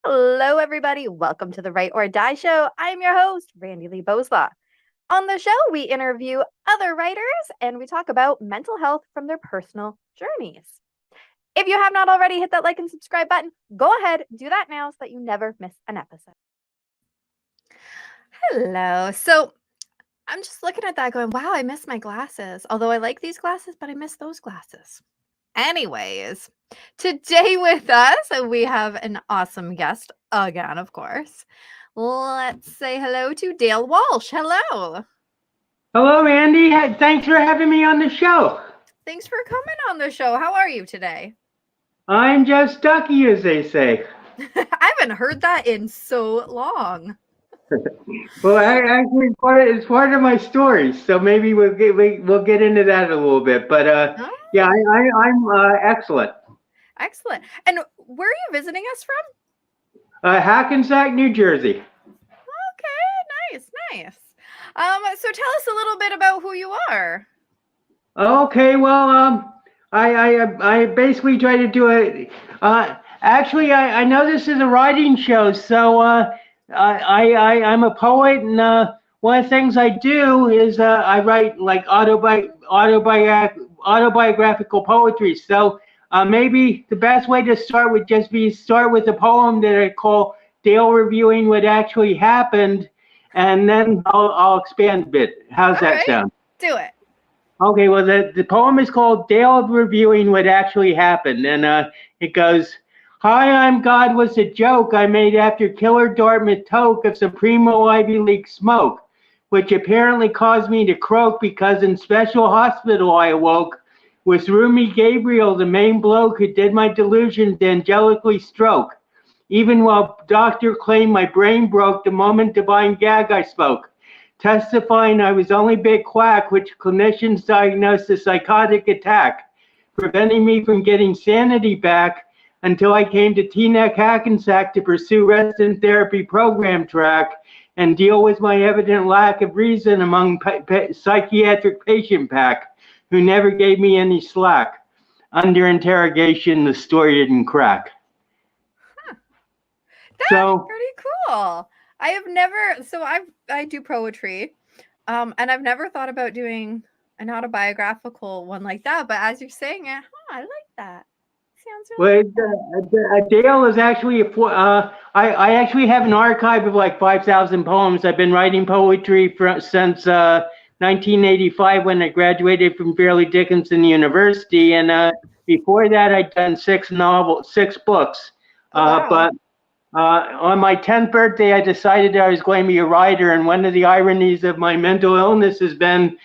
Hello, everybody. Welcome to the Write or Die Show. I'm your host, Randi-lee. On the show, we interview other writers and we talk about mental health from their personal journeys. If you have not already hit that like and subscribe button, go ahead, do that now so that you never miss an episode. Hello. So I'm just looking at that going, wow, I miss my glasses. Although I like these glasses, but I miss those glasses. Anyways, today with us, we have an awesome guest again, of course. Let's say hello to Dale Walsh. Hello. Hello, Andy. Thanks for having me on the show. Thanks for coming on the show. How are you today? I'm just ducky, as they say. I haven't heard that in so long. Well, actually, it's part of my story, so maybe we'll get into that a little bit. But yeah, I'm excellent. Excellent. And where are you visiting us from? Hackensack, New Jersey. Okay, nice. So tell us a little bit about who you are. Okay, well, I basically try to do it. Actually, I know this is a writing show, so I'm a poet, and one of the things I do is I write like autobiographical poetry. So maybe the best way to start would just be start with a poem that I call Dale Reviewing What Actually Happened, and then I'll expand a bit. How's that sound? Do it. Okay, well, the poem is called Dale Reviewing What Actually Happened, and it goes, "Hi, I'm God was a joke I made after Killer Dartmouth toke of some primo Ivy League smoke, which apparently caused me to croak because in special hospital I awoke with Roomy Gabriel, the main bloke who did my delusions angelically stroke, even while doctor claimed my brain broke the moment divine gag I spoke, testifying I was only bit quack, which clinicians diagnosed a psychotic attack, preventing me from getting sanity back until I came to Teaneck Hackensack to pursue rest and therapy program track and deal with my evident lack of reason among psychiatric patient pack, who never gave me any slack. Under interrogation, the story didn't crack." That's pretty cool. I do poetry, and I've never thought about doing an autobiographical one like that. But as you're saying it, I like that. Sounds really cool. Dale is actually I actually have an archive of like 5,000 poems. I've been writing poetry since 1985 when I graduated from Fairleigh Dickinson University, and before that I'd done 6 books. Wow. But on my 10th birthday, I decided I was going to be a writer, and one of the ironies of my mental illness has given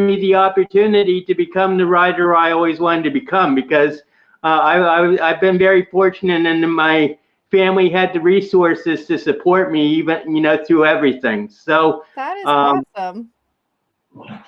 me the opportunity to become the writer I always wanted to become, because I've been very fortunate, and my family had the resources to support me, even through everything. So that is awesome.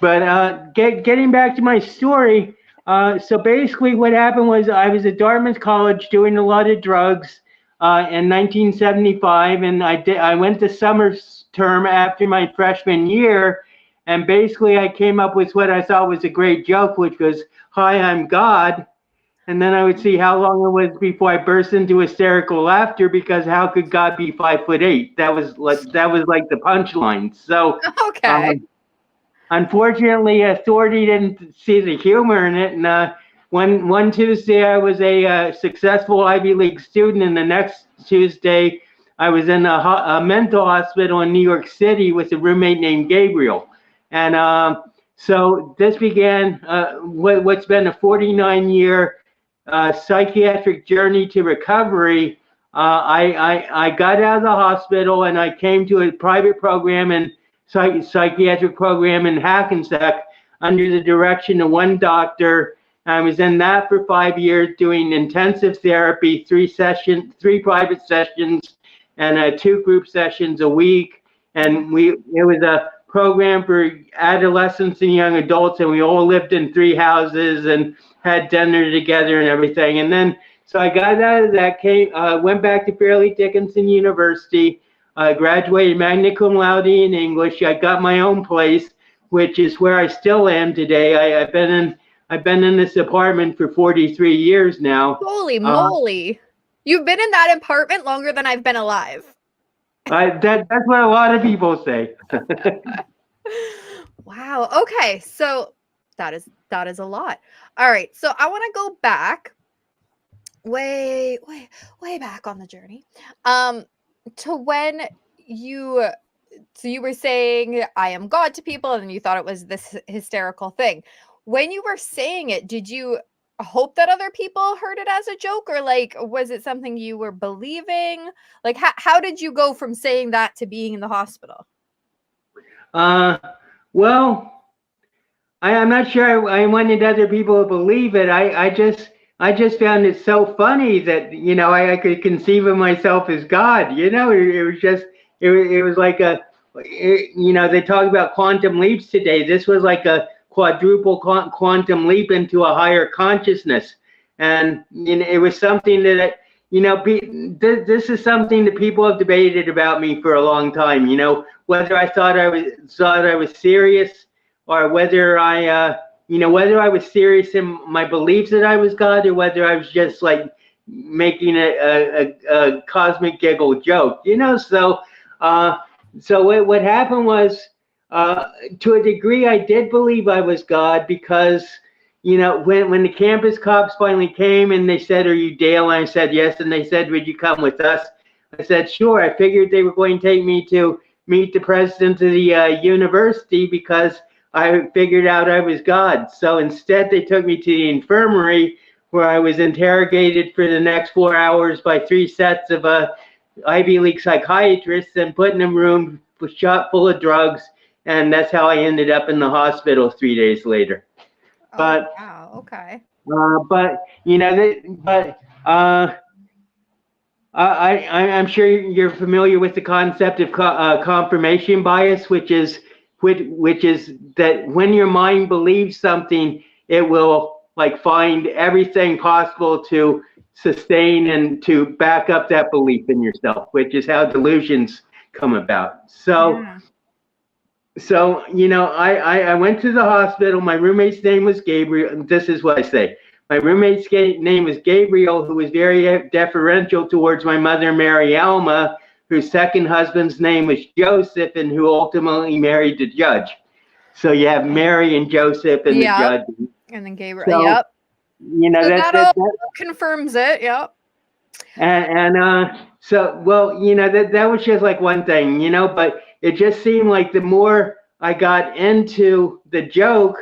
But getting back to my story, so basically what happened was I was at Dartmouth College doing a lot of drugs. In 1975, and I went to summer term after my freshman year, and basically I came up with what I thought was a great joke, which was, "Hi, I'm God," and then I would see how long it was before I burst into hysterical laughter, because how could God be 5'8"? That was like the punchline. So okay. Unfortunately, authority didn't see the humor in it, and one Tuesday, I was a successful Ivy League student, and the next Tuesday, I was in a mental hospital in New York City with a roommate named Gabriel. And so this began what's been a 49-year psychiatric journey to recovery. I got out of the hospital, and I came to a private program and psychiatric program in Hackensack under the direction of one doctor. I was in that for 5 years doing intensive therapy, 3 private sessions, and 2 group sessions a week. And it was a program for adolescents and young adults, and we all lived in 3 houses and had dinner together and everything. And then, so I got out of that, went back to Fairleigh Dickinson University, graduated magna cum laude in English. I got my own place, which is where I still am today. I've been in this apartment for 43 years now. Holy moly. You've been in that apartment longer than I've been alive. That's what a lot of people say. Wow. Okay. So that is a lot. All right. So I want to go back way back on the journey. To when you so you were saying I am God to people and you thought it was this hysterical thing. When you were saying it, did you hope that other people heard it as a joke, or like was it something you were believing? Like how did you go from saying that to being in the hospital? Well, I'm not sure I wanted other people to believe it. I just found it so funny that, I could conceive of myself as God. It was just, it was like they talk about quantum leaps today. This was like a quadruple quantum leap into a higher consciousness. And, it was something that, this is something that people have debated about me for a long time, whether I thought I was serious, or whether whether I was serious in my beliefs that I was God, or whether I was just like making a cosmic giggle joke, So what happened was, to a degree, I did believe I was God because, when the campus cops finally came and they said, "Are you Dale?" And I said yes, and they said, "Would you come with us?" I said, "Sure." I figured they were going to take me to meet the president of the university because I figured out I was God. So instead, they took me to the infirmary where I was interrogated for the next 4 hours by 3 sets of Ivy League psychiatrists and put in a room shot full of drugs. And that's how I ended up in the hospital 3 days later. Oh, But wow. Okay. but I'm sure you're familiar with the concept of confirmation bias, which is that when your mind believes something, it will like find everything possible to sustain and to back up that belief in yourself, which is how delusions come about. Yeah. So, I went to the hospital. My roommate's name was Gabriel. This is what I say. My roommate's name was Gabriel, who was very deferential towards my mother, Mary Alma, whose second husband's name was Joseph, and who ultimately married the judge. So you have Mary and Joseph and the judge. And then Gabriel. So, Yep. So that all that confirms it. Yep. so, well, that was just like one thing, but it just seemed like the more I got into the joke,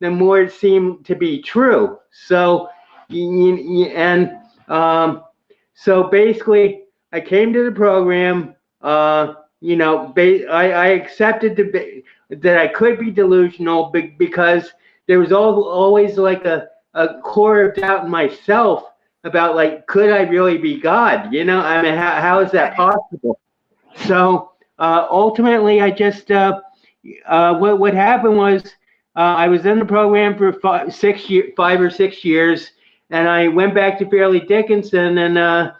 the more it seemed to be true. So, so basically, I came to the program. I accepted that I could be delusional because there was always like a core of doubt in myself about like, could I really be God? I mean, how is that possible? So ultimately, I just what happened was I was in the program for 5 or 6 years, and I went back to Fairleigh Dickinson, and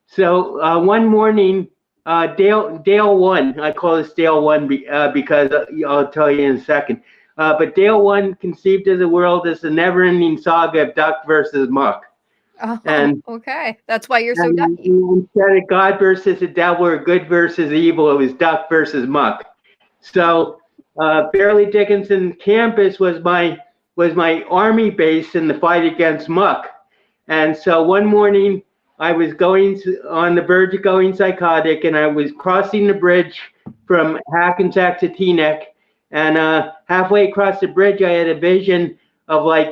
so one morning, Dale 1, I call this Dale 1 because I'll tell you in a second. But Dale 1 conceived of the world as the never-ending saga of duck versus muck. Oh, and, okay. That's why you're so ducky. Instead of God versus the devil or good versus evil, it was duck versus muck. So Fairleigh Dickinson campus was my army base in the fight against muck. And so one morning I was on the verge of going psychotic, and I was crossing the bridge from Hackensack to Teaneck. And halfway across the bridge, I had a vision of like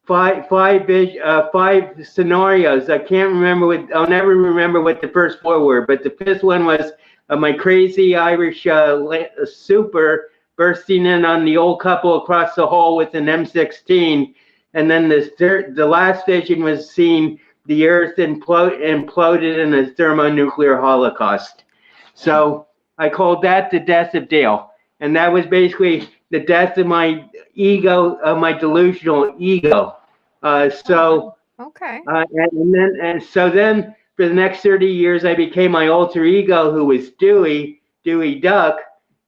five scenarios. I can't remember I'll never remember what the first 4 were, but the fifth one was my crazy Irish super bursting in on the old couple across the hall with an M16. And then the last vision was seeing the earth imploded in a thermonuclear holocaust. So I called that the death of Dale. And that was basically the death of my ego, of my delusional ego. Okay. And so then for the next 30 years, I became my alter ego, who was Dewey Duck.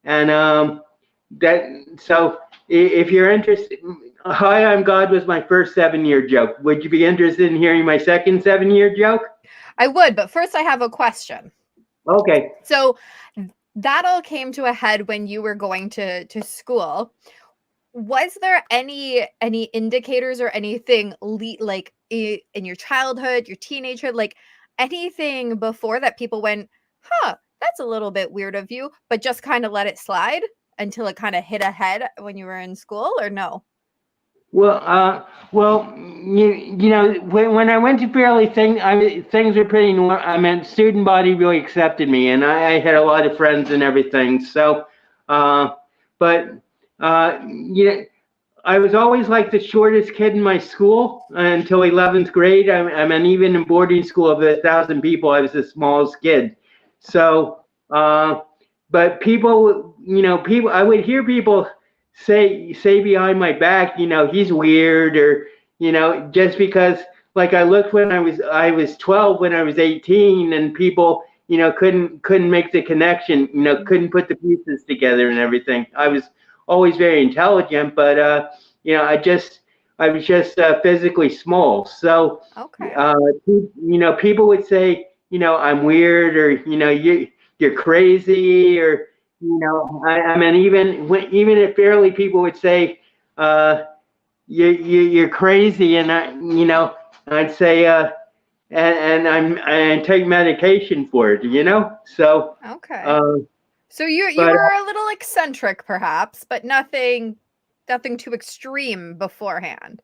And so if you're interested, Hi, I'm God was my first 7-year joke. Would you be interested in hearing my second 7-year joke? I would, but first I have a question. Okay. So that all came to a head when you were going to school. Was there any indicators or anything like in your childhood, your teenagehood, like anything before that people went, huh, that's a little bit weird of you, but just kind of let it slide until it kind of hit a head when you were in school, or no? Well, you know, when I went to Fairleigh, things were pretty normal. I mean, student body really accepted me, and I had a lot of friends and everything. So, but you know, I was always like the shortest kid in my school until 11th grade. I mean, even in boarding school of 1,000 people, I was the smallest kid. So, but people, I would hear people say behind my back, he's weird, or just because, like, I looked when I was 12 when I was 18, and people couldn't make the connection, couldn't put the pieces together and everything. I was always very intelligent, but I was just physically small. So Okay. people would say, I'm weird, or you're crazy, or I mean, even at Fairleigh, people would say, you're crazy, and I'd say, I take medication for it, So, Okay. So you but were a little eccentric perhaps, but nothing too extreme beforehand.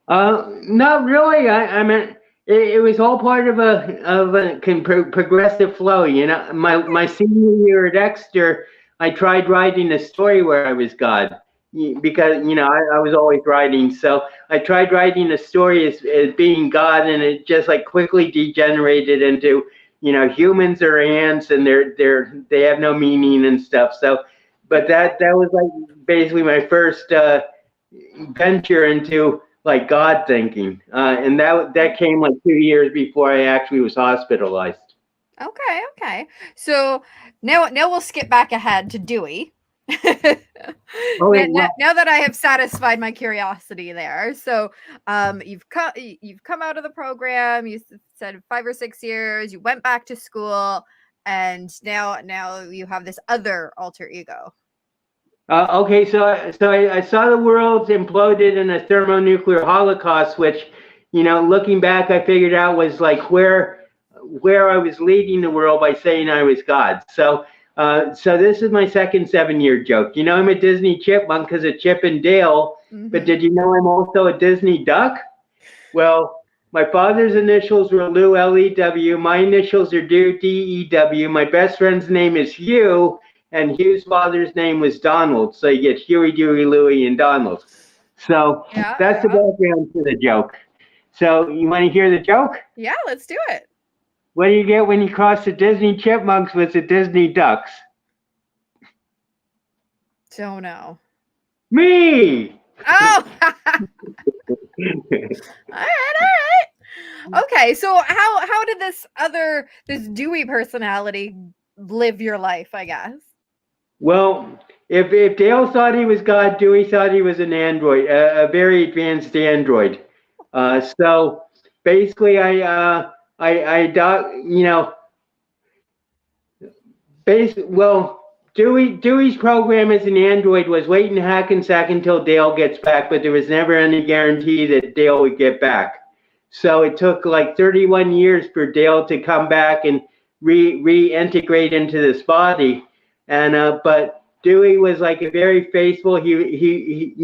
not really. I mean, it was all part of a progressive flow. My senior year at Exeter, I tried writing a story where I was God, because I was always writing. So I tried writing a story as being God, and it just like quickly degenerated into humans are ants, and they have no meaning and stuff. So, but that was like basically my first venture into like God thinking, and that came like 2 years before I actually was hospitalized. Okay. So now we'll skip back ahead to Dewey. Oh, well, Now that I have satisfied my curiosity there. So you've come out of the program, you said 5 or 6 years, you went back to school, and now you have this other alter ego. okay, so I saw the world imploded in a thermonuclear holocaust, which, looking back, I figured out was like where I was leading the world by saying I was God. So so this is my second 7-year joke. I'm a Disney chipmunk because of Chip and Dale, but did you know I'm also a Disney duck? Well, my father's initials were Lou, L-E-W. My initials are Dew, D-E-W. My best friend's name is Hugh, and Hugh's father's name was Donald. So you get Huey, Dewey, Louie, and Donald. So that's the background to the joke. So you want to hear the joke? Yeah, let's do it. What do you get when you cross the Disney chipmunks with the Disney ducks? Don't know. Me! Oh! All right. Okay, so how did this Dewey personality live your life, I guess? Well, if Dale thought he was God, Dewey thought he was an android, a very advanced android. So basically, Dewey's program as an android was wait in Hackensack until Dale gets back, but there was never any guarantee that Dale would get back. So it took like 31 years for Dale to come back and reintegrate into this body. And but Dewey was like a very faithful. He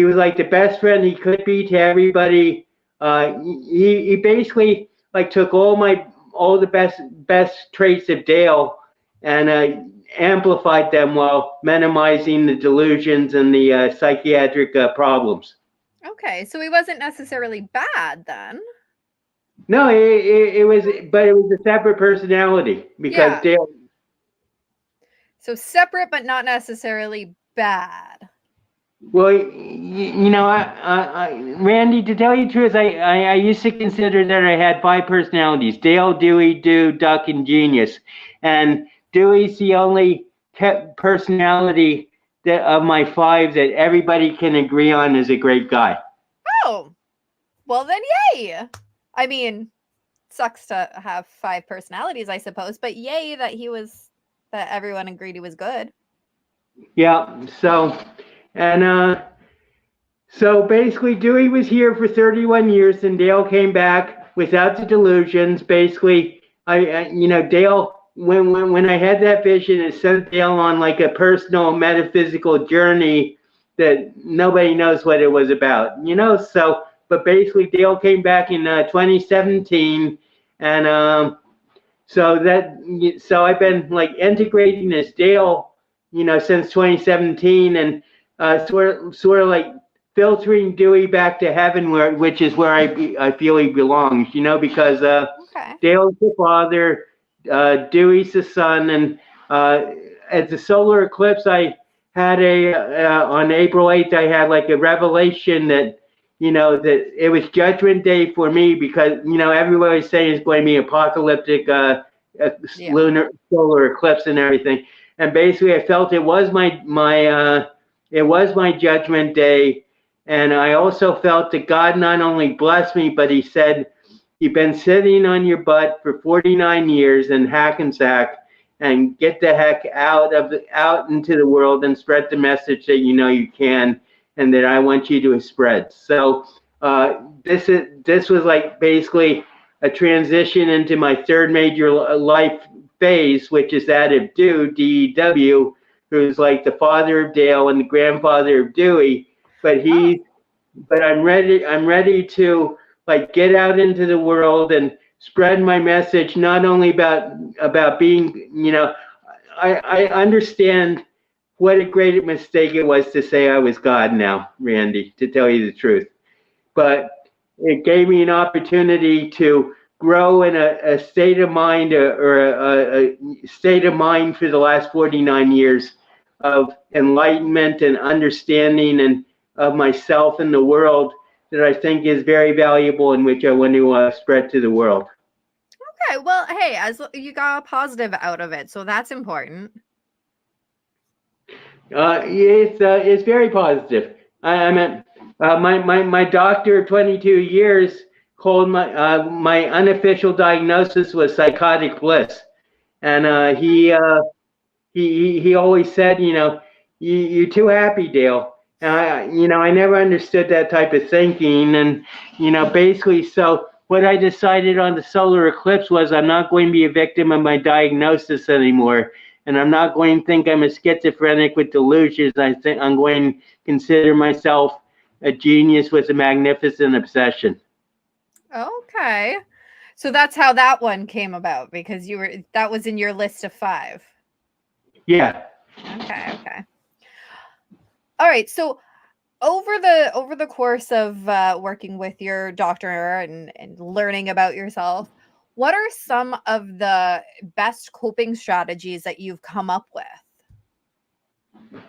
was like the best friend he could be to everybody. He basically like took all the best traits of Dale and amplified them while minimizing the delusions and the psychiatric problems. Okay, so he wasn't necessarily bad then. No, it was, but it was a separate personality because Dale. So separate, but not necessarily bad. Well, Randy, to tell you the truth, I used to consider that I had 5 personalities: Dale, Dewey, Dew, Duck, and Genius. And Dewey's the only personality of my 5 that everybody can agree on is a great guy. Oh, well then, yay! I mean, sucks to have 5 personalities, I suppose, but yay that that everyone agreed he was good. Yeah. So basically, Dewey was here for 31 years, and Dale came back without the delusions. Basically, Dale, when I had that vision, it sent Dale on like a personal metaphysical journey that nobody knows what it was about, So, but basically, Dale came back in 2017, and so I've been like integrating this Dale, since 2017, and sort of like filtering Dewey back to heaven, which is where I feel he belongs, because Okay. Dale's the father, Dewey's the son, and at the solar eclipse, I had on April 8th, I had like a revelation that that it was Judgment Day for me, because everybody was saying it's going to be apocalyptic, lunar solar eclipse and everything, and basically I felt it was my Judgment Day. And I also felt that God not only blessed me, but he said, you've been sitting on your butt for 49 years in Hackensack, and get the heck out into the world and spread the message that you can, and that I want you to spread. So this was like basically a transition into my third major life phase, which is that of DEW, who's like the father of Dale and the grandfather of Dewey. But I'm ready to like get out into the world and spread my message, not only about being, I understand what a great mistake it was to say I was God now, Randy, to tell you the truth. But it gave me an opportunity to grow in a state of mind, or a state of mind for the last 49 years of enlightenment and understanding and of myself and the world, that I think is very valuable, and which I want to spread to the world. Okay, well, hey, as you got a positive out of it, so that's important. It's very positive. I mean, my doctor of 22 years called my unofficial diagnosis was psychotic bliss, and he always said, you're too happy, Dale. And I never understood that type of thinking, and basically, so what I decided on the solar eclipse was I'm not going to be a victim of my diagnosis anymore, and I'm not going to think I'm a schizophrenic with delusions. I think I'm going to consider myself a genius with a magnificent obsession. Okay, so that's how that one came about, because that was in your list of 5. Yeah. Okay. All right, so over the course of working with your doctor and learning about yourself, what are some of the best coping strategies that you've come up with?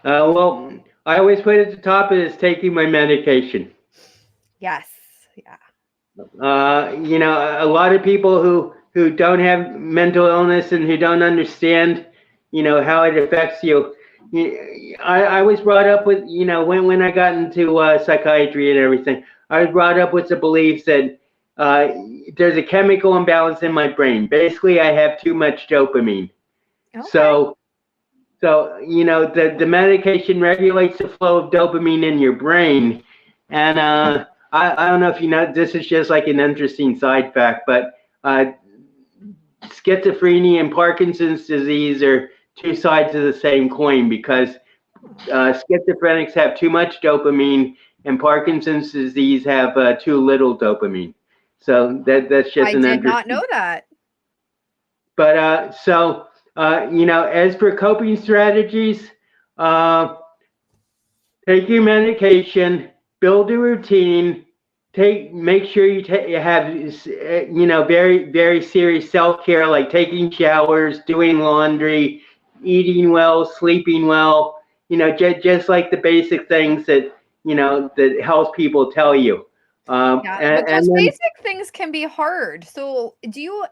Well, I always put at the top is taking my medication. Yes. Yeah. A lot of people who don't have mental illness and who don't understand, how it affects you. I was brought up with, when I got into psychiatry and everything, I was brought up with the belief that there's a chemical imbalance in my brain. Basically, I have too much dopamine. Okay. So the medication regulates the flow of dopamine in your brain, and I don't know if you know, this is just like an interesting side fact, but schizophrenia and Parkinson's disease are two sides of the same coin, because schizophrenics have too much dopamine, and Parkinson's disease have too little dopamine. So that's just I did not know that. But as for coping strategies, take your medication, build a routine, make sure you have very, very serious self-care, like taking showers, doing laundry, eating well, sleeping well, just like the basic things that that health people tell you. But those basic things can be hard. So do you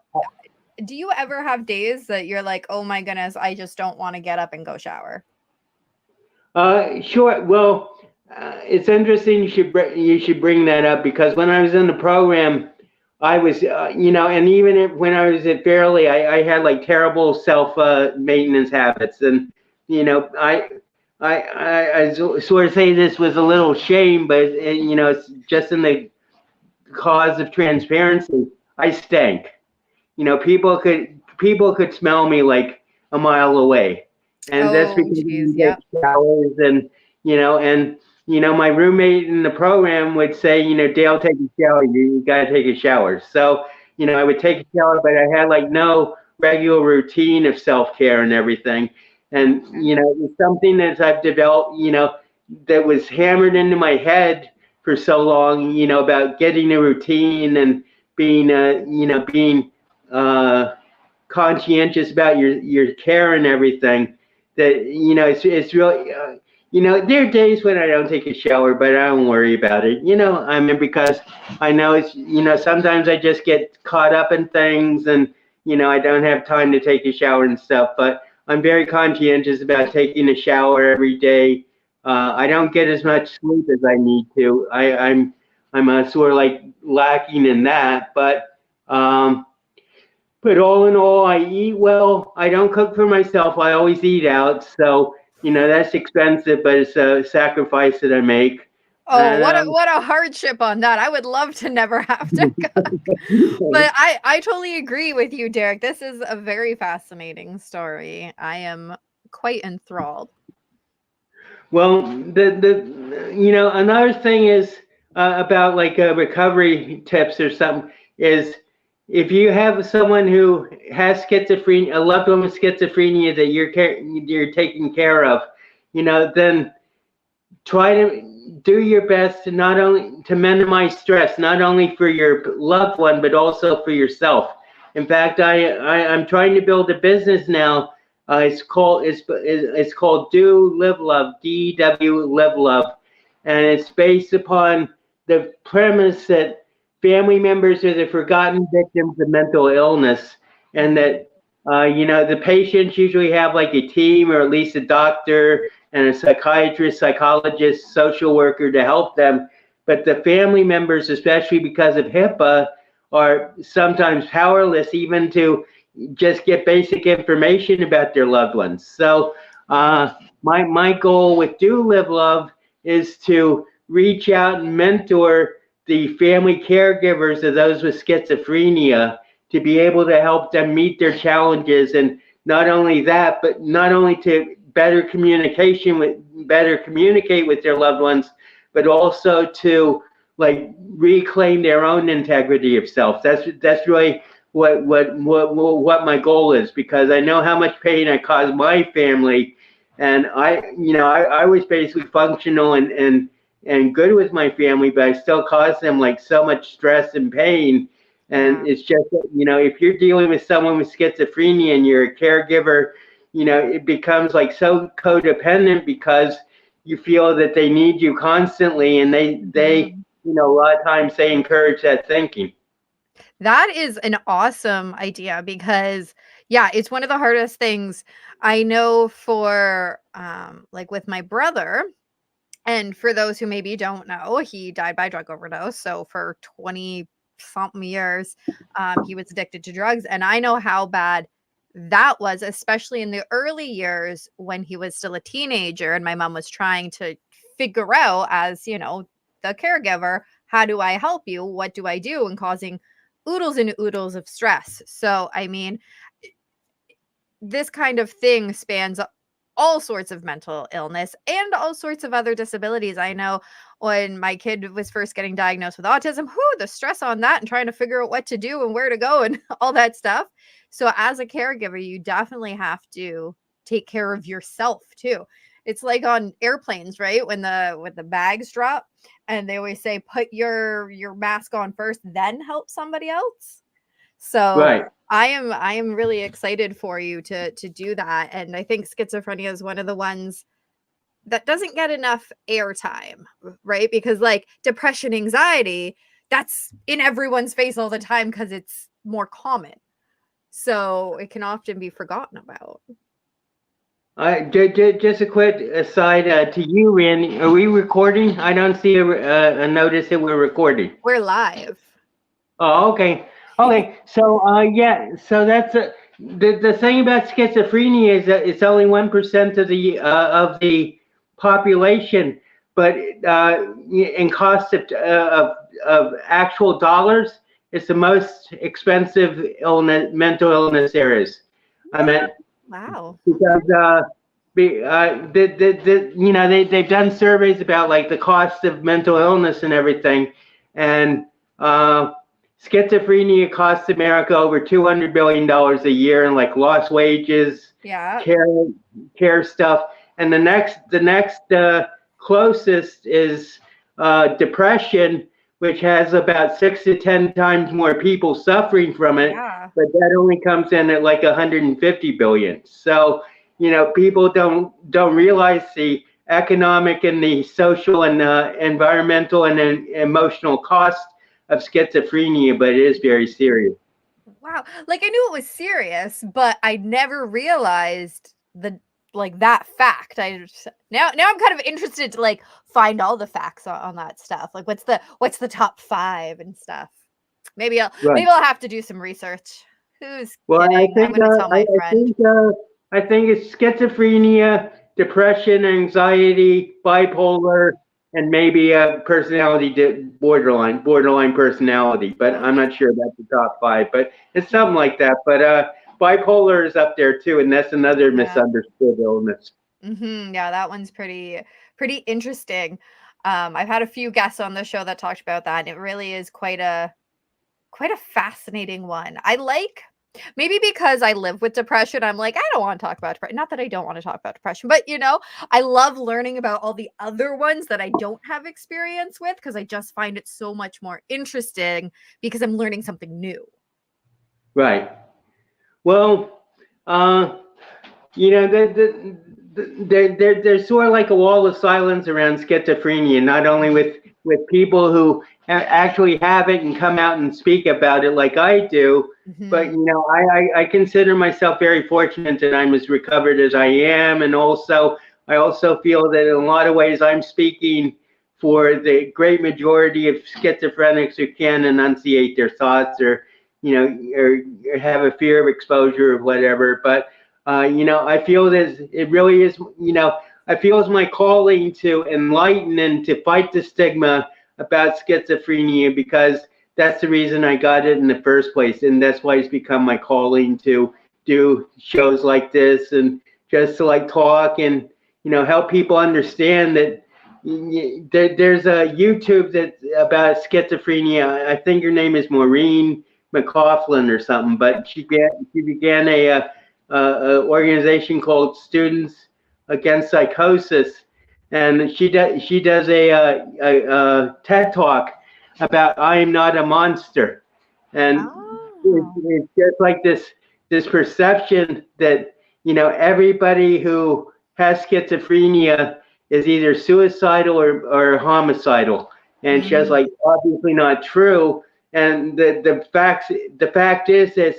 ever have days that you're like, oh my goodness, I just don't want to get up and go shower? Sure. Well, it's interesting you should bring that up, because when I was in the program, I was, and even when I was at Fairleigh, I had like terrible self maintenance habits, and I sort of say this with a little shame, but it's just in the cause of transparency. I stank. People could smell me like a mile away, and that's Oh, because I geez. didn't Yep. take showers, and my roommate in the program would say, Dale, take a shower. You got to take a shower. So I would take a shower, but I had like no regular routine of self care and everything, and Okay. it's something that I've developed, that was hammered into my head for so long, about getting a routine and being uh, conscientious about your care and everything. That it's really there are days when I don't take a shower, but I don't worry about it. I mean, because I know it's sometimes I just get caught up in things, and I don't have time to take a shower and stuff. But I'm very conscientious about taking a shower every day. I don't get as much sleep as I need to. I'm sort of like lacking in that, but all in all, I eat well. I don't cook for myself. I always eat out. So, that's expensive, but it's a sacrifice that I make. Oh, And what a hardship on that. I would love to never have to cook. But I totally agree with you, Derek. This is a very fascinating story. I am quite enthralled. well, another thing is about like recovery tips or something is if you have someone who has schizophrenia, a loved one with schizophrenia that you're taking care of, then try to do your best to not only to minimize stress, not only for your loved one, but also for yourself. In fact, I'm trying to build a business now. It's called Do Live Love, DW Live Love, and it's based upon the premise that family members are the forgotten victims of mental illness, and that the patients usually have like a team or at least a doctor and a psychiatrist, psychologist, social worker to help them. But the family members, especially because of HIPAA, are sometimes powerless even to just get basic information about their loved ones. So my goal with Do Live Love is to reach out and mentor the family caregivers of those with schizophrenia to be able to help them meet their challenges, and not only that, but not only to better communicate with their loved ones, but also to like reclaim their own integrity of self. That's really what my goal is, because I know how much pain I cause my family, and I was basically functional and good with my family, but I still cause them like so much stress and pain. And Yeah. it's just that, if you're dealing with someone with schizophrenia and you're a caregiver, it becomes like so codependent because you feel that they need you constantly, and they Mhm. a lot of times they encourage that thinking. That is an awesome idea because yeah, it's one of the hardest things I know for like with my brother. And for those who maybe don't know, he died by drug overdose. So for 20 something years, he was addicted to drugs. And I know how bad that was, especially in the early years when he was still a teenager. And my mom was trying to figure out, as the caregiver, how do I help you? What do I do? And causing oodles and oodles of stress. So, I mean, this kind of thing spans all sorts of mental illness and all sorts of other disabilities. I know when my kid was first getting diagnosed with autism, the stress on that and trying to figure out what to do and where to go and all that stuff. So as a caregiver, you definitely have to take care of yourself too. It's like on airplanes, right? When the bags drop and they always say put your mask on first, then help somebody else. So Right. I am really excited for you to do that. And I think schizophrenia is one of the ones that doesn't get enough airtime, right? Because like depression, anxiety, that's in everyone's face all the time because it's more common. So it can often be forgotten about. Just a quick aside to you, Randy. Are we recording? I don't see a notice that we're recording. We're live. Oh, okay. Okay. So, yeah. So that's the thing about schizophrenia is that it's only 1% of the population, but in cost of actual dollars, it's the most expensive mental illness there is. I mean, Wow. because you know, they've done surveys about like the cost of mental illness and everything, and uh, schizophrenia costs America over $200 billion a year in like lost wages, Yeah. care care stuff, and the next closest is depression, which has about 6 to 10 times more people suffering from it, Yeah. but that only comes in at like 150 billion. So, you know, people don't realize the economic and the social and environmental and emotional cost of schizophrenia, but it is very serious. Wow. Like I knew it was serious, but I never realized the like that fact. Now I'm kind of interested to like find all the facts on that stuff. Like what's the top 5 and stuff. Right. Maybe I'll have to do some research. Who's Well, kidding? I'm going to tell my friend. I think it's schizophrenia, depression, anxiety, bipolar, and maybe a borderline personality. But I'm Okay. not sure that's the top 5. But it's something like that. But bipolar is up there too, and that's another Yeah. misunderstood illness. Yeah, that one's pretty interesting. I've had a few guests on the show that talked about that, and it really is quite a fascinating one. I like maybe because I live with depression, I'm like, I don't want to talk about depression. Not that I don't want to talk about depression, but I love learning about all the other ones that I don't have experience with because I just find it so much more interesting because I'm learning something new. Right. Well, uh, you know, there's sort of like a wall of silence around schizophrenia, not only with people who actually have it and come out and speak about it like I do, but Mhm. you know, I consider myself very fortunate that I'm as recovered as I am, and also I also feel that in a lot of ways I'm speaking for the great majority of schizophrenics who can enunciate their thoughts or or have a fear of exposure or whatever, but you know, I feel that it really is, you know, I feel it's my calling to enlighten and to fight the stigma about schizophrenia because that's the reason I got it in the first place. And that's why it's become my calling to do shows like this and just to like talk and, you know, help people understand that there's a YouTube that's about schizophrenia. I think her name is Maureen McLaughlin or something, but she began a organization called Students Against Psychosis, and she does a TED talk about I am not a monster, and Oh. it's just like this perception that you know everybody who has schizophrenia is either suicidal or homicidal, and it's just Mm. like obviously not true. And the fact is that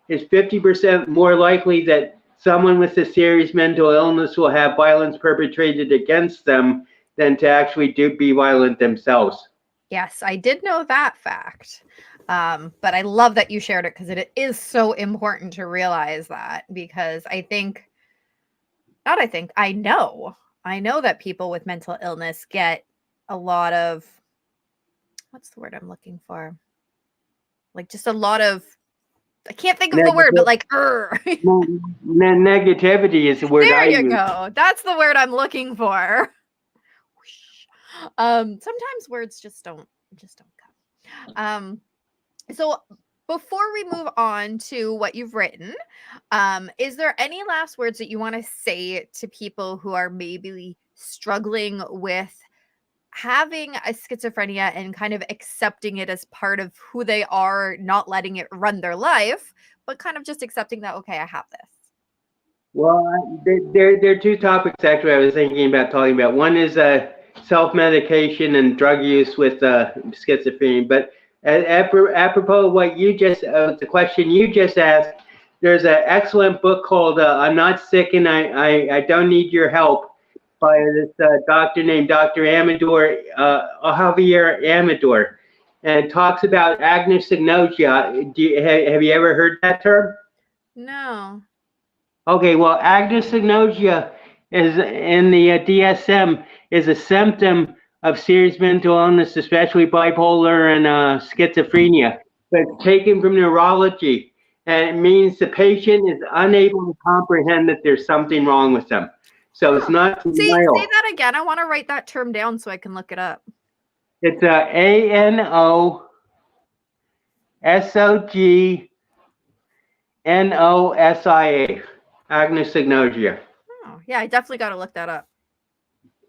it's 50% more likely that someone with a serious mental illness will have violence perpetrated against them than to actually be violent themselves. Yes, I did know that fact. But I love that you shared it because it is so important to realize that because not I think, I know that people with mental illness get a lot of, what's the word I'm looking for? Like just a lot of, I can't think of the word, but Negative, like, negativity is the word I there you use. go. That's the word I'm looking for. Sometimes words just don't come. So before we move on to what you've written, is there any last words that you want to say to people who are maybe struggling with having a schizophrenia and kind of accepting it as part of who they are, not letting it run their life, but kind of just accepting that, okay, I have this? Well, there are two topics actually I was thinking about talking about. One is self-medication and drug use with schizophrenia. But apropos of what you just, the question you just asked, there's an excellent book called "I'm Not Sick and I Don't Need Your Help" by this doctor named Dr. Amador, Javier Amador, and it talks about agnosignosia. Have you ever heard that term? No. Okay, well, agnosignosia is in the DSM is a symptom of serious mental illness, especially bipolar and schizophrenia. But it's taken from neurology, and it means the patient is unable to comprehend that there's something wrong with them. So it's Huh. not Say denial. that again. I want to write that term down so I can look it up. It's ANOSOGNOSIA, agnosignosia. Oh, yeah, I definitely got to look that up.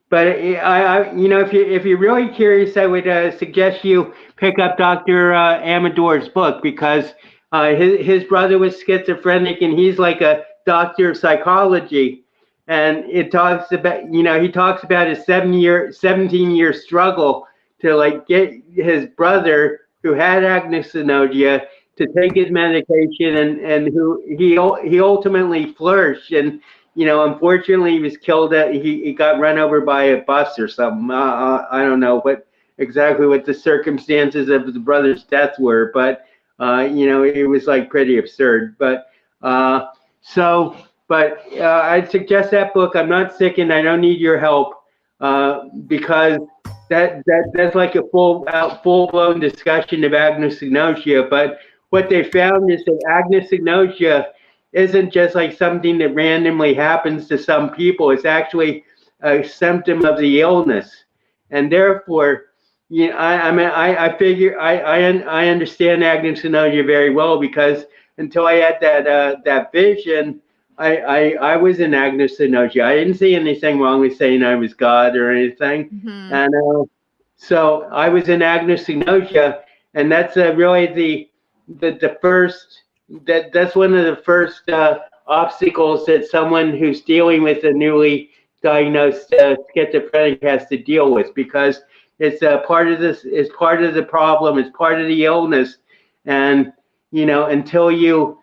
But if you're really curious, I would suggest you pick up Dr. Amador's book because his brother was schizophrenic and he's like a doctor of psychology, and it talks about he talks about his 17-year struggle to like get his brother who had agnosignosia to take his medication, and who he ultimately flourished. And unfortunately, he was killed. He got run over by a bus or something. I don't know exactly what the circumstances of his brother's death were, but it was like pretty absurd. But I'd suggest that book. I'm not sick and I don't need your help, because that's like a full blown discussion of agnosignosia. But what they found is that agnosignosia isn't just like something that randomly happens to some people. It's actually a symptom of the illness, and therefore, I figure I understand agnosignosia very well because until I had that vision, I was in agnosignosia. I didn't see anything wrong with saying I was God or anything, Mm-hmm. and so I was in agnosignosia, and that's really the first that's one of the first obstacles that someone who's dealing with a newly diagnosed schizophrenic has to deal with, because it's part of this is part of the problem, it's part of the illness. And until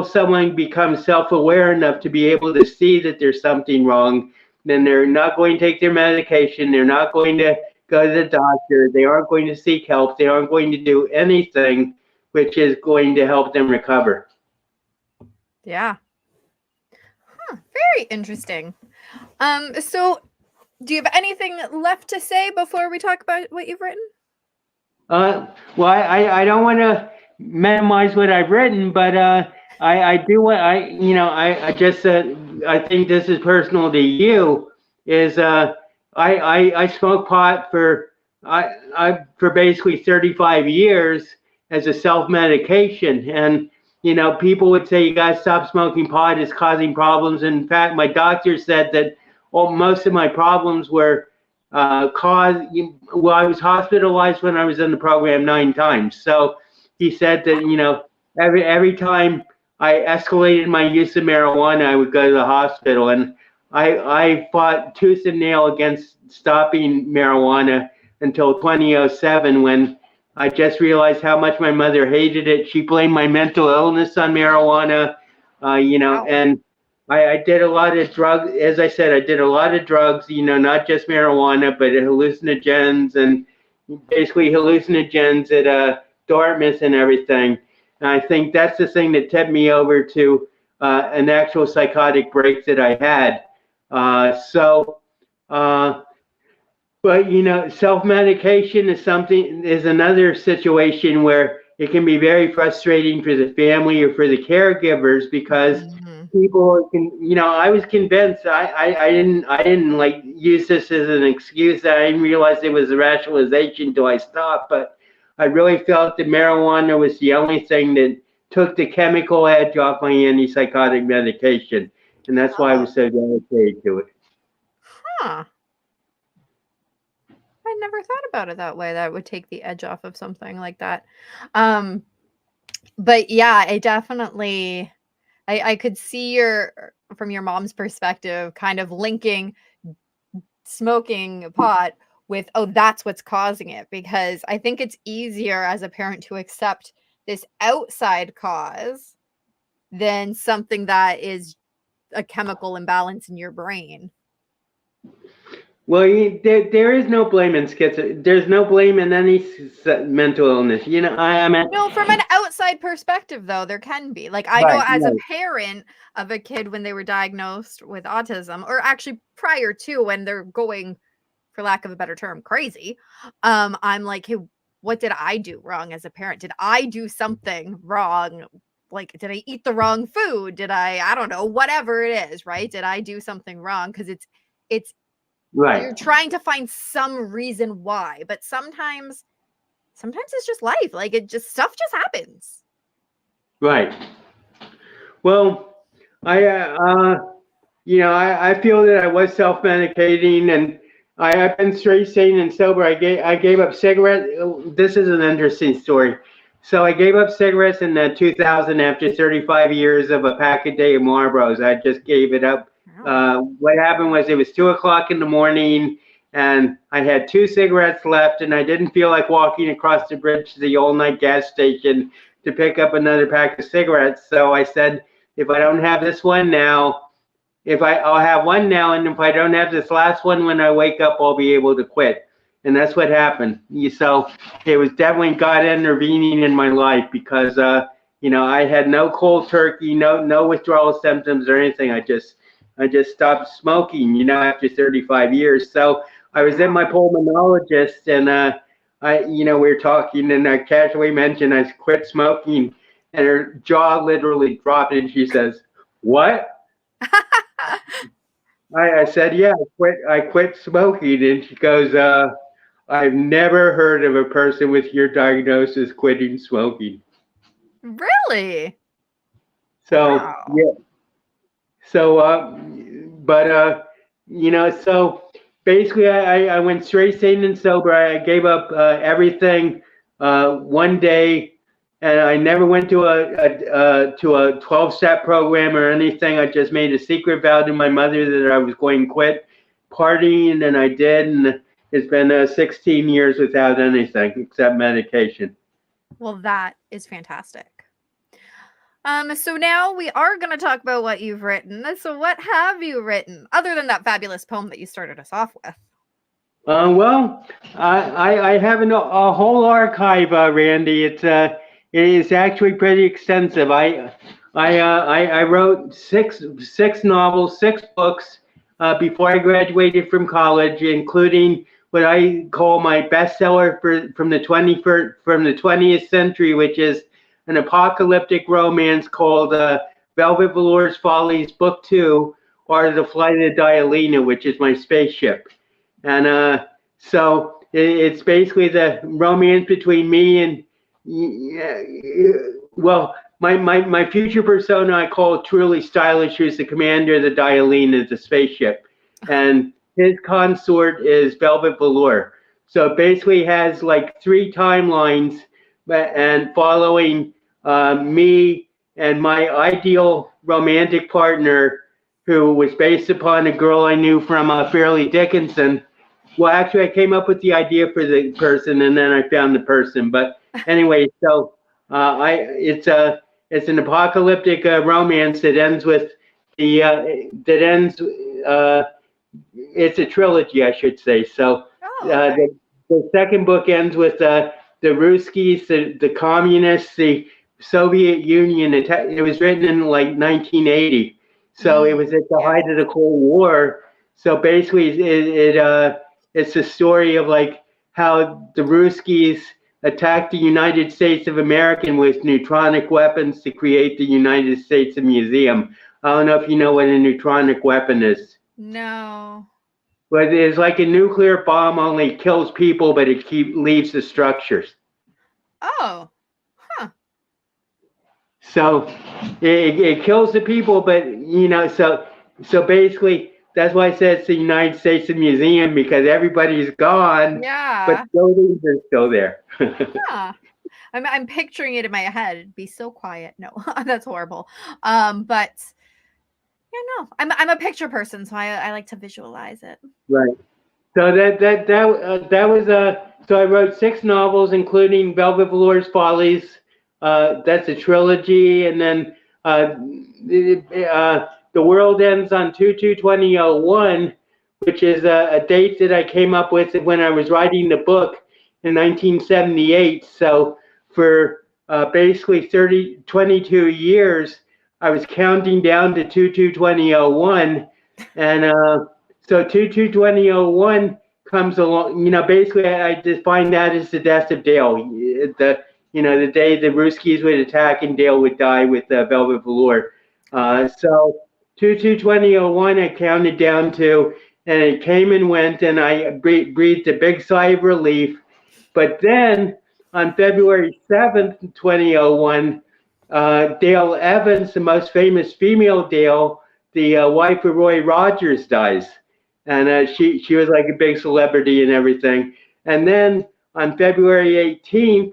someone becomes self-aware enough to be able to see that there's something wrong, then they're not going to take their medication, they're not going to go to the doctor, they aren't going to seek help, they aren't going to do anything which is going to help them recover. Yeah. Huh, very interesting. So do you have anything left to say before we talk about what you've written? Well, I don't want to minimize what I've written, but I do want I just I think this is personal to you. Is I smoked pot for for basically 35 years as a self medication, and people would say you guys stop smoking pot, it's causing problems. In fact, my doctor said that most of my problems were well, I was hospitalized when I was in the program 9 times. So he said that every time I escalated my use of marijuana, I would go to the hospital, and I fought tooth and nail against stopping marijuana until 2007, when I just realized how much my mother hated it. She blamed my mental illness on marijuana, Wow. and I did a lot of drugs. As I said, I did a lot of drugs, not just marijuana, but hallucinogens, and basically hallucinogens at Dartmouth and everything. And I think that's the thing that tipped me over to an actual psychotic break that I had. But self-medication is another situation where it can be very frustrating for the family or for the caregivers, because people can, I was convinced. I didn't like use this as an excuse. I didn't realize it was a rationalization until I stopped. But I really felt that marijuana was the only thing that took the chemical edge off my antipsychotic medication, and that's why I was so dedicated to it. Huh. I never thought about it that way. That would take the edge off of something like that. But yeah, I definitely I could see from your mom's perspective, kind of linking smoking pot with, oh, that's what's causing it, because I think it's easier as a parent to accept this outside cause than something that is a chemical imbalance in your brain. Well, there is no blame in schizo. There's no blame in any mental illness. I am at. No, from an outside perspective, though, there can be. Like, I know Right, as a right, parent of a kid when they were diagnosed with autism, or actually prior to when they're going, for lack of a better term, crazy. I'm like, hey, what did I do wrong as a parent? Did I do something wrong? Like, did I eat the wrong food? Did I don't know, whatever it is, right? Did I do something wrong? Because it's you're right, trying to find some reason why, but sometimes it's just life. Like stuff just happens. right. Well, I feel that I was self-medicating, and I've been straight, sane, and sober. I gave up cigarettes. This is an interesting story. So I gave up cigarettes in 2000 after 35 years of a pack a day of Marlboros. I just gave it up. Oh. What happened was it was 2 o'clock in the morning, and I had 2 cigarettes left, and I didn't feel like walking across the bridge to the all-night gas station to pick up another pack of cigarettes. So I said, if I don't have this one now, I'll have one now, and if I don't have this last one when I wake up, I'll be able to quit. And that's what happened. So it was definitely God intervening in my life because I had no cold turkey, no withdrawal symptoms or anything. I just stopped smoking, after 35 years. So I was in my Wow. pulmonologist, and we were talking, and I casually mentioned I quit smoking, and her jaw literally dropped, and she says, "What?" I said, yeah, I quit smoking. And she goes, I've never heard of a person with your diagnosis quitting smoking. Really? So, Wow. yeah. So, but, so basically I went straight sane and sober. I gave up everything one day, and I never went to a 12-step program or anything. I just made a secret vow to my mother that I was going to quit partying, and I did. And it's been 16 years without anything except medication. Well, that is fantastic. So now we are going to talk about what you've written. So what have you written other than that fabulous poem that you started us off with? Well, I have a whole archive, Randy. It is actually pretty extensive. I wrote six novels, 6 books before I graduated from college, including what I call my bestseller from the 20th century, which is an apocalyptic romance called Velvet Velour's Follies, Book Two, or The Flight of the Dialina, which is my spaceship. And so it's basically the romance between me and, well, my future persona I call Truly Stylish, who's the commander of the Dialina, the spaceship. And his consort is Velvet Velour. So it basically has like 3 timelines and following me and my ideal romantic partner, who was based upon a girl I knew from Fairleigh Dickinson. Well, actually, I came up with the idea for the person, and then I found the person. But anyway, so it's an apocalyptic romance that ends with the that ends. It's a trilogy, I should say. So Oh, okay. the second book ends with the Ruskies, the communists, the Soviet Union. It was written in like 1980, so it was at the Yeah. height of the Cold War. So basically, it's a story of like how the Ruskies attacked the United States of America with neutronic weapons to create the United States Museum. I don't know if you know what a neutronic weapon is. No. But it's like a nuclear bomb, only kills people, but it leaves the structures. Oh. Huh. So it kills the people, but so basically that's why I said it's the United States Museum, because everybody's gone, but Yeah. buildings are still there. Huh. I'm picturing it in my head. It'd be so quiet. No, that's horrible. But yeah, no, I'm a picture person, so I like to visualize it. Right. So that was so I wrote 6 novels, including Velvet Velour's Follies. That's a trilogy, and then The World Ends on 2/2/2001, which is a date that I came up with when I was writing the book in 1978. So for basically 22 years, I was counting down to 222001, and so 222001 comes along. Basically, I define that as the death of Dale. The day the Ruskies would attack and Dale would die with Velvet Velour. So 222001, I counted down to, and it came and went, and I breathed a big sigh of relief. But then on February 7th, 2001, Dale Evans, the most famous female Dale, the wife of Roy Rogers, dies. And she was like a big celebrity and everything. And then on February 18th,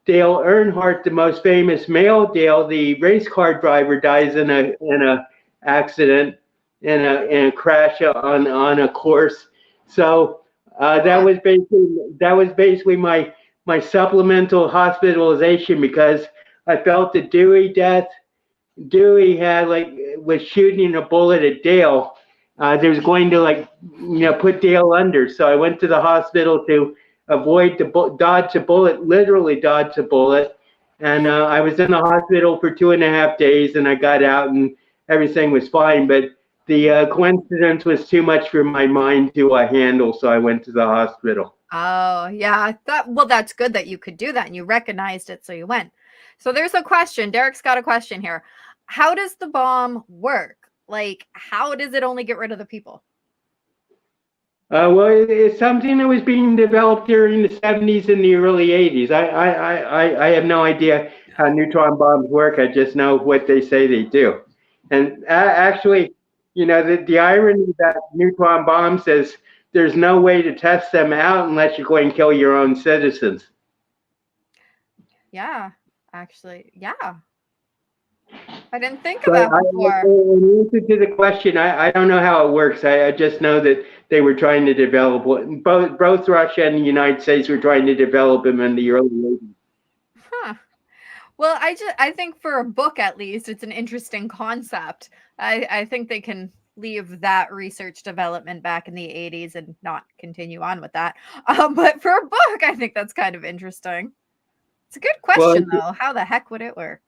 Dale Earnhardt, the most famous male Dale, the race car driver, dies in a accident, in a crash on a course. So that was basically my supplemental hospitalization, because I felt the Dewey death. Dewey was shooting a bullet at Dale. They was going to put Dale under. So I went to the hospital to avoid dodge a bullet, literally dodge a bullet. And I was in the hospital for 2.5 days, and I got out and everything was fine. But the coincidence was too much for my mind to handle, so I went to the hospital. Oh, yeah. That's good that you could do that and you recognized it, so you went. So there's a question. Derek's got a question here. How does the bomb work? Like, how does it only get rid of the people? Well, it's something that was being developed during the 70s and the early 80s. I have no idea how neutron bombs work. I just know what they say they do. And actually, the irony that neutron bombs is there's no way to test them out unless you go and kill your own citizens. Yeah, actually, yeah. I didn't think of that before. In answer to the question, I don't know how it works. I just know that they were trying to develop both Russia and the United States were trying to develop them in the early 80s. Huh. Well, I think for a book, at least, it's an interesting concept. I think they can leave that research development back in the 80s and not continue on with that. But for a book, I think that's kind of interesting. It's a good question, though. How the heck would it work?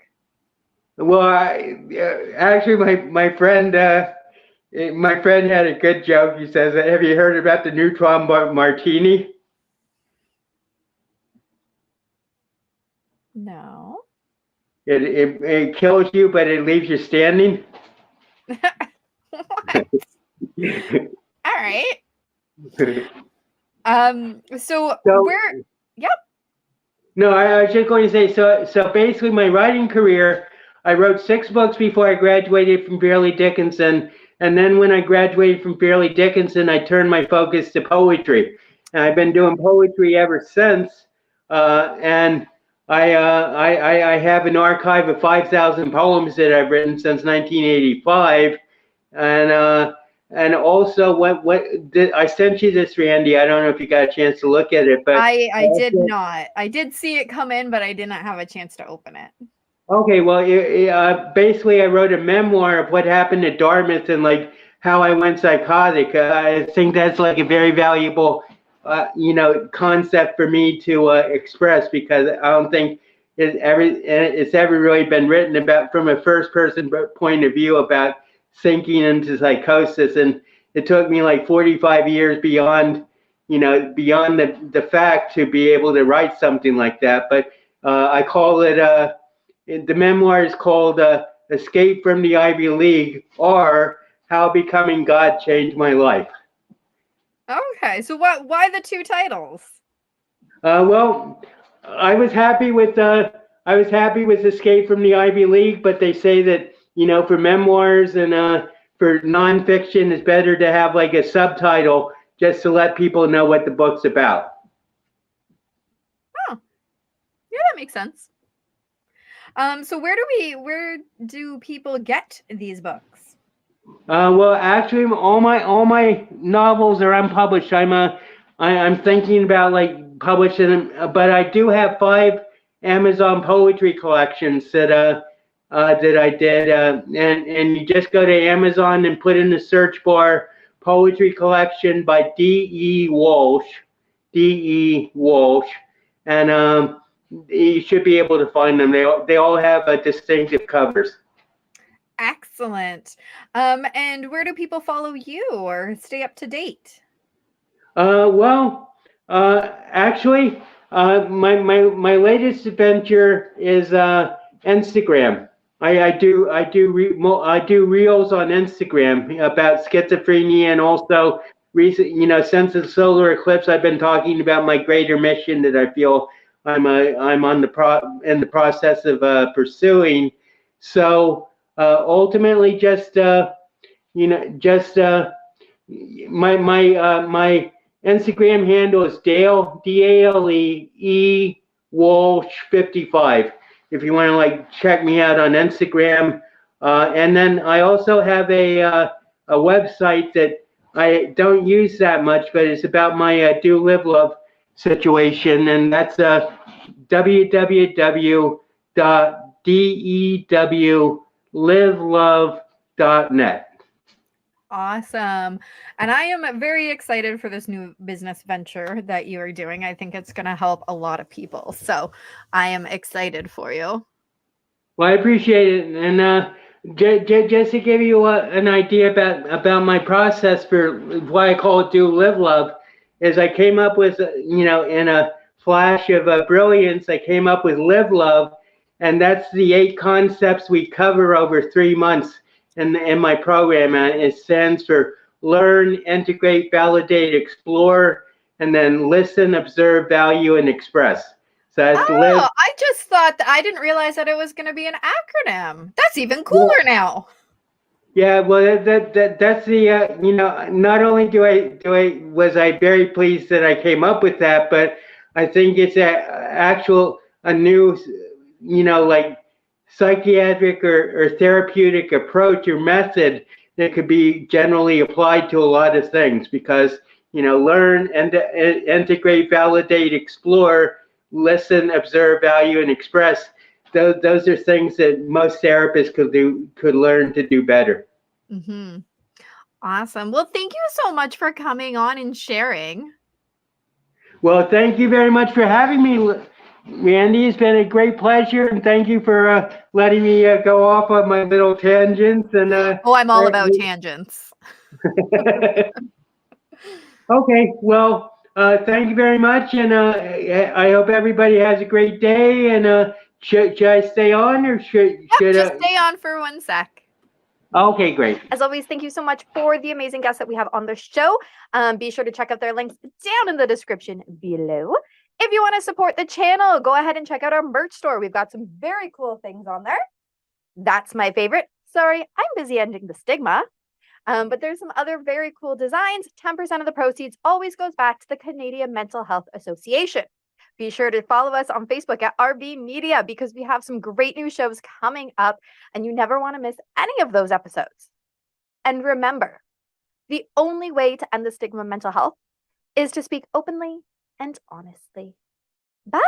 Well, actually, my friend had a good joke. He says, "Have you heard about the neutron martini?" No. It kills you, but it leaves you standing. What? All right. So where? Yep. No, I was just going to say. So basically, my writing career. I wrote 6 books before I graduated from Fairleigh Dickinson, and then when I graduated from Fairleigh Dickinson, I turned my focus to poetry, and I've been doing poetry ever since. And I have an archive of 5,000 poems that I've written since 1985, and also I sent you this, Randy. I don't know if you got a chance to look at it, but I did not. I did see it come in, but I did not have a chance to open it. Okay, well, basically, I wrote a memoir of what happened at Dartmouth and how I went psychotic. I think that's a very valuable, concept for me to express, because I don't think it's ever really been written about from a first-person point of view about sinking into psychosis. And it took me 45 years beyond the fact to be able to write something like that. But I call it. The memoir is called Escape from the Ivy League, or How Becoming God Changed My Life. Okay, so why the 2 titles? Well, I was happy with Escape from the Ivy League, but they say that, for memoirs and for nonfiction, it's better to have a subtitle just to let people know what the book's about. Oh, yeah, that makes sense. So where do people get these books? Well, actually, all my novels are unpublished. I'm thinking about publishing them, but I do have 5 Amazon poetry collections that I did, and you just go to Amazon and put in the search bar poetry collection by D.E. Walsh. D.E. Walsh. And you should be able to find them. They all have distinctive covers. Excellent. And where do people follow you or stay up to date? Well, actually, my latest adventure is Instagram. I do reels on Instagram about schizophrenia, and also recent, since the solar eclipse, I've been talking about my greater mission that I feel I'm in the process of pursuing. So ultimately, just my Instagram handle is Dale, DALE Walsh 55. If you want to check me out on Instagram, and then I also have a website that I don't use that much, but it's about my do live love situation, and that's www.dewlivelove.net. Awesome. And I am very excited for this new business venture that you are doing. I think it's going to help a lot of people. So I am excited for you. Well, I appreciate it. And just to give you an idea about my process for why I call it Do Live Love, is I came up with, in a flash of brilliance, I came up with Live Love, and that's the 8 concepts we cover over 3 months in my program. It stands for Learn, Integrate, Validate, Explore, and then Listen, Observe, Value, and Express. So that's live. I just thought I didn't realize that it was going to be an acronym. That's even cooler now. Yeah, well, that's the not only was I very pleased that I came up with that, but I think it's a new psychiatric or therapeutic approach or method that could be generally applied to a lot of things, because learn and integrate, validate, explore, listen, observe, value, and express. Those are things that most therapists could learn to do better. Mm-hmm. Awesome. Well, thank you so much for coming on and sharing. Well, thank you very much for having me, Randy. It's been a great pleasure, and thank you for letting me go off on my little tangents. And I'm all about tangents. Okay, well, thank you very much, and I hope everybody has a great day. And should I stay on, or should just stay on for 1 sec? Okay, great. As always, thank you so much for the amazing guests that we have on the show. Be sure to check out their links down in the description below. If you want to support the channel, go ahead and check out our merch store. We've got some very cool things on there. That's my favorite. Sorry, I'm busy ending the stigma. But there's some other very cool designs. 10% of the proceeds always goes back to the Canadian Mental Health Association. Be sure to follow us on Facebook at RB Media, because we have some great new shows coming up and you never want to miss any of those episodes. And remember, the only way to end the stigma of mental health is to speak openly and honestly. Bye.